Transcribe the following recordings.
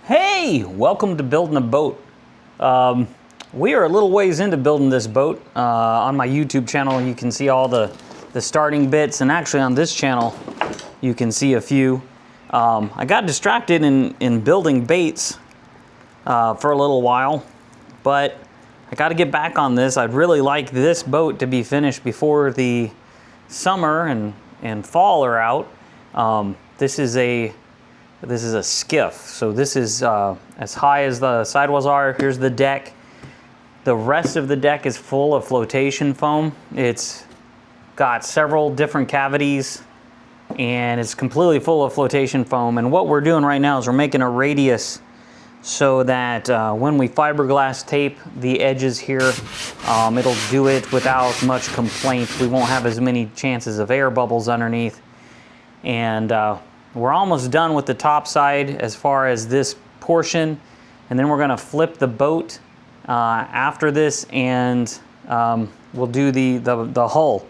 Hey, welcome to building a boat. We are a little ways into building this boat. On my YouTube channel, you can see all the starting bits, and actually on this channel, you can see a few. I got distracted in building baits for a little while, but I got to get back on this. I'd really like this boat to be finished before the summer and fall are out. This is a skiff, so this is as high as the sidewalls are. Here's the deck. The rest of the deck is full of flotation foam. It's got several different cavities and it's completely full of flotation foam. And what we're doing right now is we're making a radius so that when we fiberglass tape the edges here, it'll do it without much complaint. We won't have as many chances of air bubbles underneath. And we're almost done with the top side as far as this portion, and then we're going to flip the boat after this, and we'll do the hull.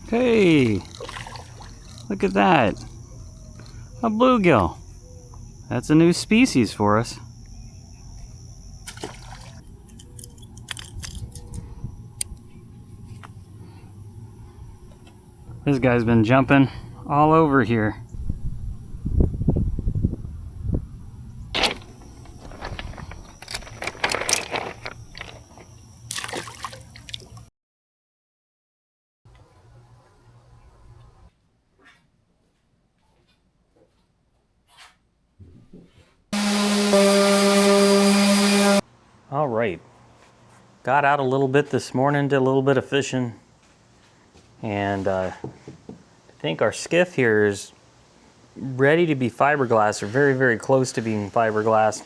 Hey, look at that. A bluegill. That's a new species for us. This guy's been jumping all over here. All right, got out a little bit this morning, did a little bit of fishing, and I think our skiff here is ready to be fiberglass, or very, very close to being fiberglass.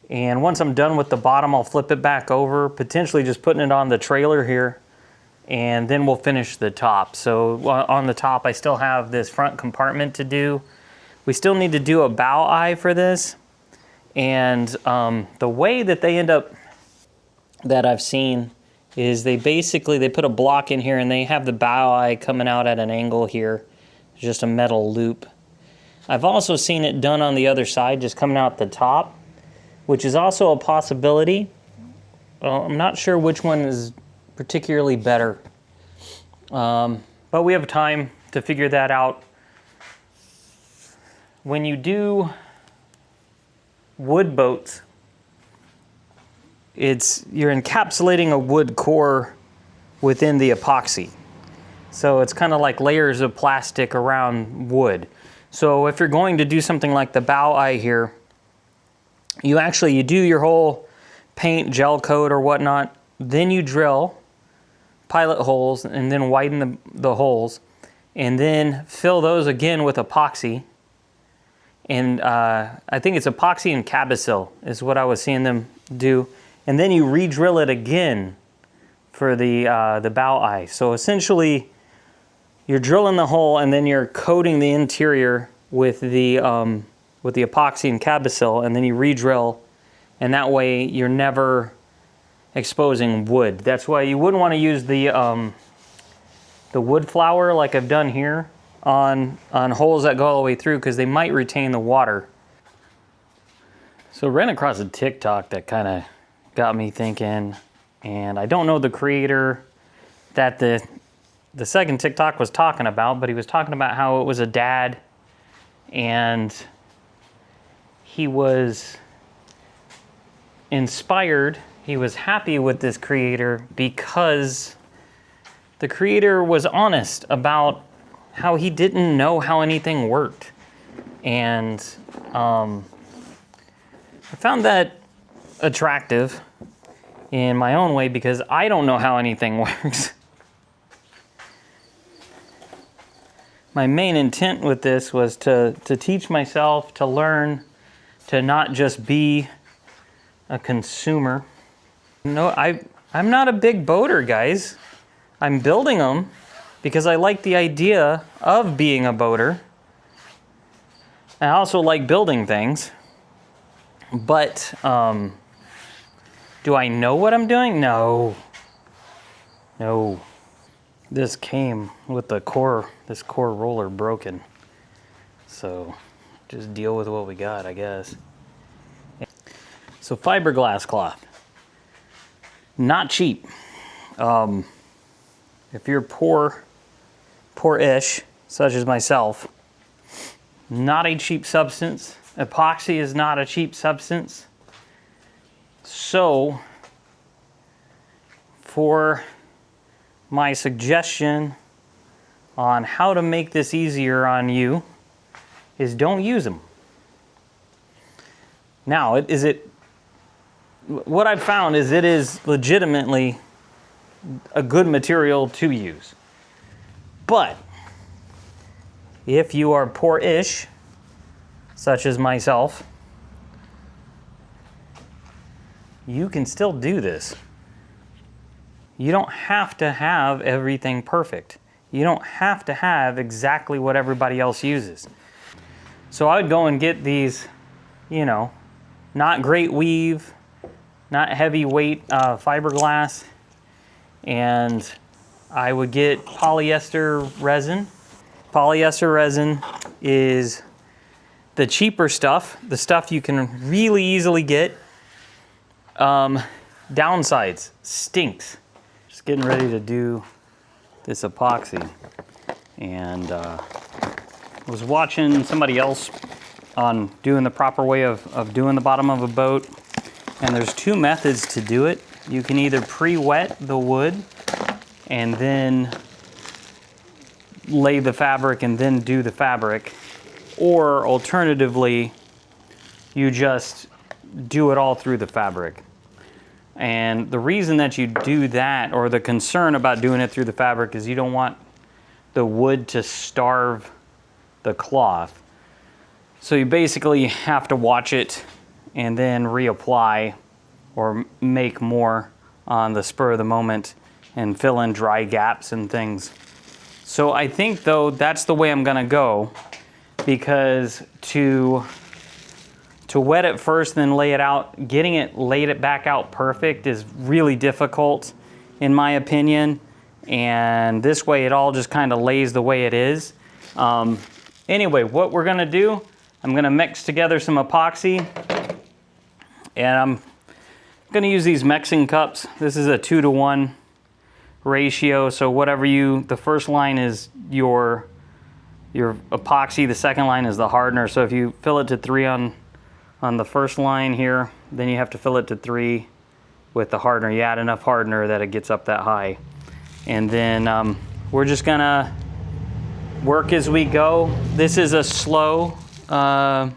And once I'm done with the bottom, I'll flip it back over, potentially just putting it on the trailer here, and then we'll finish the top. So on the top, I still have this front compartment to do. We still need to do a bow eye for this. And the way that they end up, that I've seen, is they put a block in here and they have the bow eye coming out at an angle here. It's just a metal loop. I've also seen it done on the other side, just coming out the top, which is also a possibility. I'm not sure which one is particularly better, but we have time to figure that out. When you do wood boats, you're encapsulating a wood core within the epoxy. So it's kind of like layers of plastic around wood. So if you're going to do something like the bow eye here, you do your whole paint gel coat or whatnot, then you drill pilot holes and then widen the holes, and then fill those again with epoxy. And I think it's epoxy and Cabasil is what I was seeing them do. And then you re-drill it again for the bow eye. So essentially, you're drilling the hole and then you're coating the interior with the epoxy and Cabasil, and then you re-drill, and that way you're never exposing wood. That's why you wouldn't want to use the wood flour like I've done here on holes that go all the way through, because they might retain the water. So I ran across a TikTok that kind of got me thinking, and I don't know the creator that the second TikTok was talking about, but he was talking about how it was a dad, and he was inspired, he was happy with this creator because the creator was honest about how he didn't know how anything worked. And I found that attractive in my own way, because I don't know how anything works. My main intent with this was to teach myself, to learn, to not just be a consumer. No, I'm not a big boater, guys. I'm building them because I like the idea of being a boater. I also like building things. But do I know what I'm doing? No. No. This came with the core, this core roller broken. So just deal with what we got, I guess. So fiberglass cloth, not cheap. If you're poor-ish, such as myself, not a cheap substance. Epoxy is not a cheap substance. So for my suggestion on how to make this easier on you is don't use them. Now, what I've found is it is legitimately a good material to use. But if you are poor-ish, such as myself, you can still do this. You don't have to have everything perfect. You don't have to have exactly what everybody else uses. So I would go and get these, you know, not great weave, not heavyweight fiberglass, and I would get polyester resin. Polyester resin is the cheaper stuff, the stuff you can really easily get. Downsides, stinks. Just getting ready to do this epoxy, and was watching somebody else on doing the proper way of doing the bottom of a boat, and there's two methods to do it. You can either pre-wet the wood and then lay the fabric and then do the fabric, or alternatively you just do it all through the fabric. And the reason that you do that, or the concern about doing it through the fabric, is you don't want the wood to starve the cloth. So you basically have to watch it and then reapply or make more on the spur of the moment and fill in dry gaps and things. So I think though that's the way I'm gonna go, because to wet it first then lay it out, getting it laid it back out perfect is really difficult in my opinion, and this way it all just kind of lays the way it is. Anyway, what we're gonna do, I'm gonna mix together some epoxy, and I'm gonna use these mixing cups. This is a 2-to-1 ratio, so whatever the first line is your epoxy, the second line is the hardener. So if you fill it to 3 on the first line here, then you have to fill it to 3 with the hardener. You add enough hardener that it gets up that high. And then we're just gonna work as we go. This is a slow epoxy,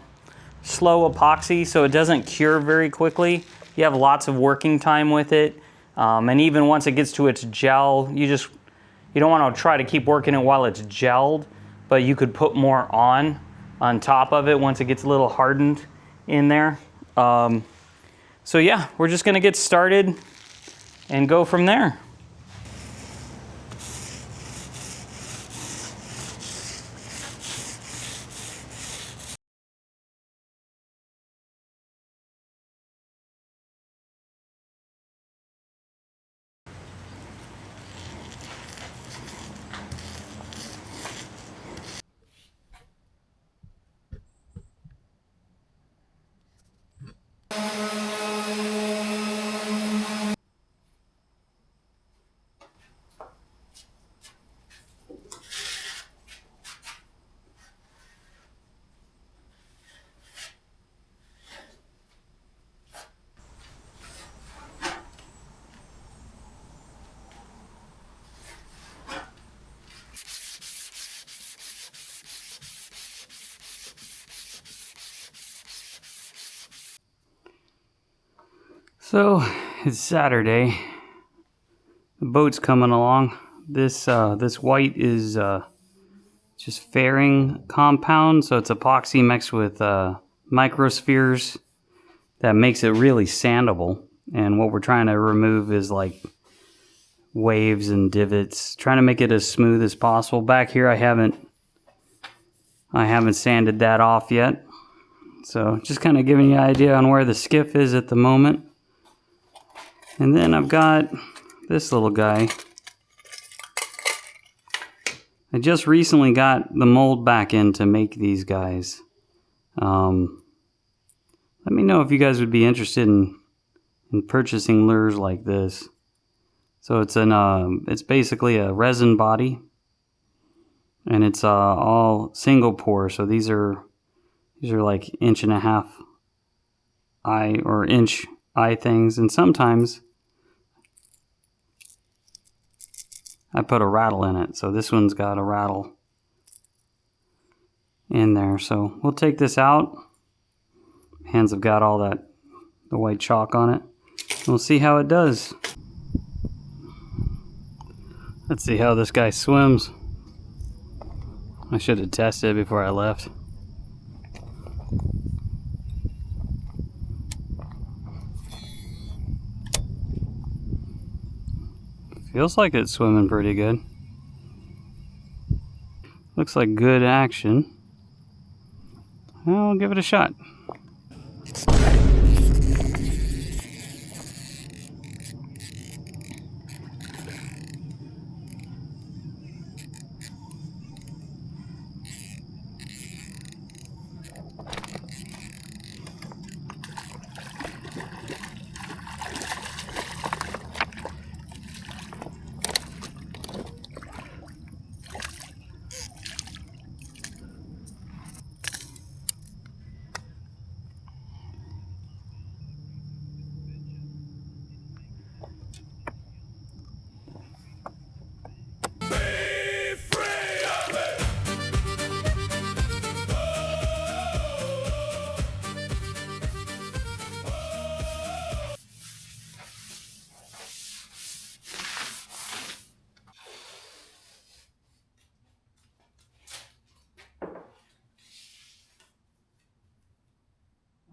so it doesn't cure very quickly. You have lots of working time with it. And even once it gets to its gel, you don't want to try to keep working it while it's gelled, but you could put more on top of it once it gets a little hardened in there. So yeah, we're just gonna get started and go from there. So it's Saturday. The boat's coming along. This white is just fairing compound, so it's epoxy mixed with microspheres that makes it really sandable. And what we're trying to remove is like waves and divots, trying to make it as smooth as possible. Back here I haven't sanded that off yet. So just kind of giving you an idea on where the skiff is at the moment. And then I've got this little guy. I just recently got the mold back in to make these guys. Let me know if you guys would be interested in purchasing lures like this. So it's basically a resin body, and it's all single pour. So these are like 1.5 inch eye or inch eye things, and sometimes I put a rattle in it. So this one's got a rattle in there. So we'll take this out. Hands have got all the white chalk on it. We'll see how it does. Let's see how this guy swims. I should have tested it before I left. Feels like it's swimming pretty good. Looks like good action. I'll give it a shot.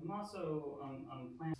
I'm also on plan.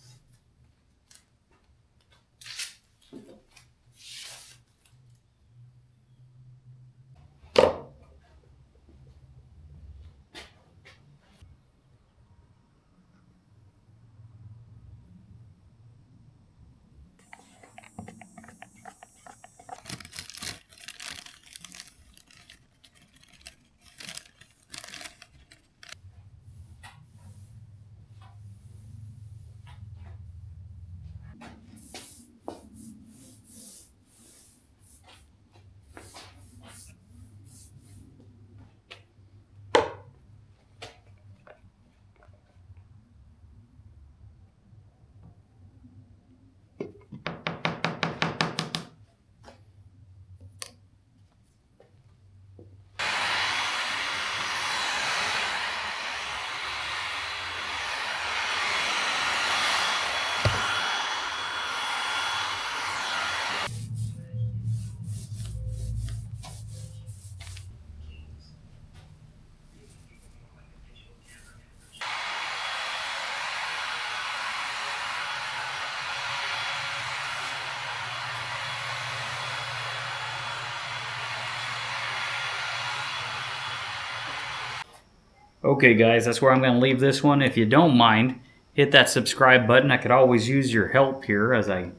Okay guys, that's where I'm going to leave this one. If you don't mind, hit that subscribe button. I could always use your help here as I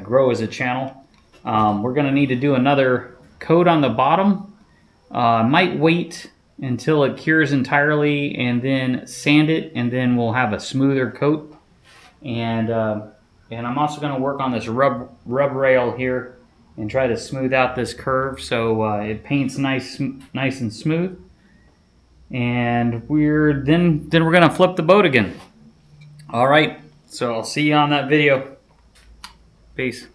grow as a channel. We're going to need to do another coat on the bottom. Might wait until it cures entirely and then sand it, and then we'll have a smoother coat. And I'm also going to work on this rub rail here and try to smooth out this curve so it paints nice and smooth. And we're gonna flip the boat again. All right, so I'll see you on that video. Peace.